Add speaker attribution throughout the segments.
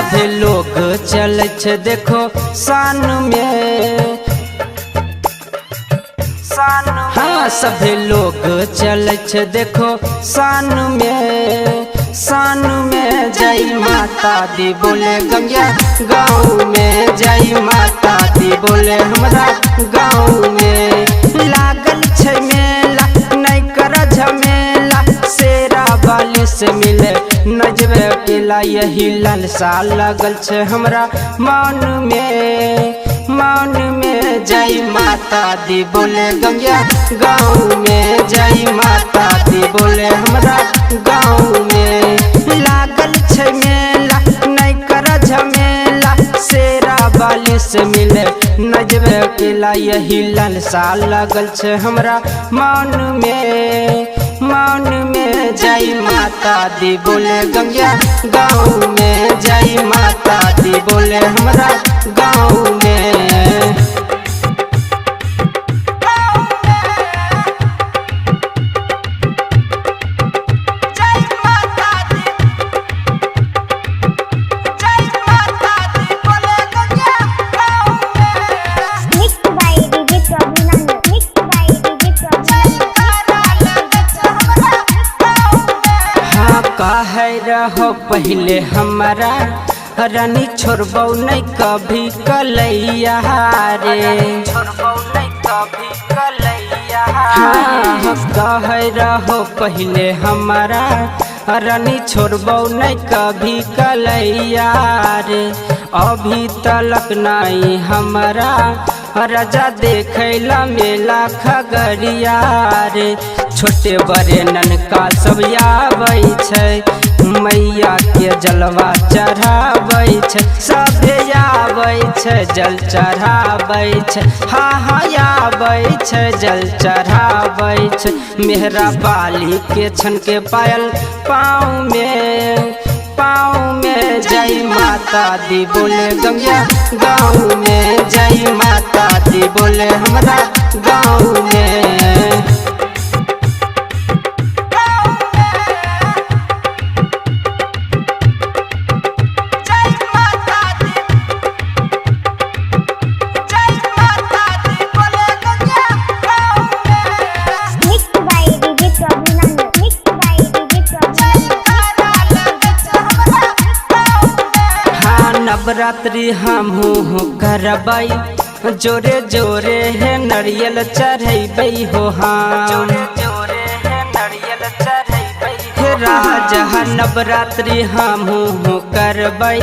Speaker 1: सभी लोग चल छे देखो सान में, हाँ सभी लोग चल छे देखो सान में जय माता दी बोले गंगा गाँव में, जय माता दी बोले हमरा गाँव में। लागल छे मेला नहीं कर झमेला, शेरा वाली से मिले नजबे अकेला, यही लालसा लगल छे हमरा मन में जय माता दी बोले गंगा गाँव में, जय माता दी बोले हमरा गाँव में। लागल छे मेला नहीं कर झमेला, शेरा वाली से मिले नजबे अकेला, यही लालसा लगल छे हमरा मन में जय माता दी बोले गंगा गाँव में, जय माता दी बोले हमरा गाँव में। कहे रहो पहले हमारा रानी छोड़बौ नहीं कभी कलैया रे, हाँ कहे रहो पहले हमारा रानी छोड़बौ नहीं कभी कलैया रे। अभी तलक नहीं हमारा राजा देखैला मेला खगड़िया रे। छोटे बड़े ननका सब आबै छै, मैया के जलवा चढ़ाबै छै, सभे आबै छै जल चढ़ाबै छै, हाँ आबै छै जल चढ़ाबै छै। मेहरा बाली के छन के पायल पाँव में जय माता दी बोले गंगा गाँव में, जय माता दी बोले हमरा गाँव में। नवरात्रि हमहू करबै जोरे जोरे है नरियल चढ़ैबै हो, हाँ हे राजा नवरात्रि हमहू करबै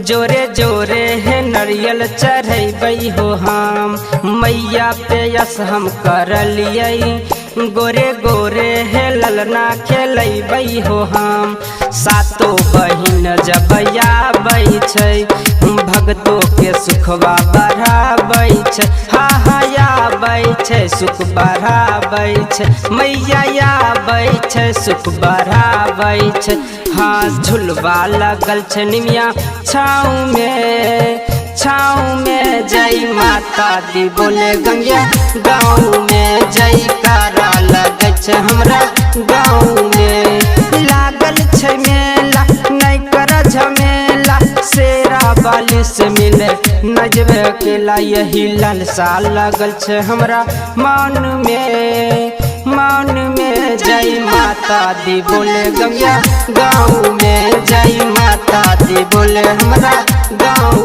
Speaker 1: जोरे जोरे है नरियल चढ़ैबै हो हम। मैया पे यस हम करलियै गोरे गोरे है ललना खेलैबै हो हम। सातो बहिन जब आबै छै भगतों के सुखवा बढ़ाबै छै, हाँ आबै छै सुख बढ़ाबै छै, मैया आबै छै सुख बढ़ाबै छै। हाँ झुलवा लगल छै निमिया छाँव में जय माता दी बोले गंगा गाँव में, जय कारा लगे छै हमरा गाँव में। लागल छै मेला नहीं कर झमेला, शेरा वाली से मिले नजबे अकेला, यही लालसा लगल छै हमरा मन में जय माता दी बोले गंगा गाँव में, जय माता दी बोले हमरा गाँव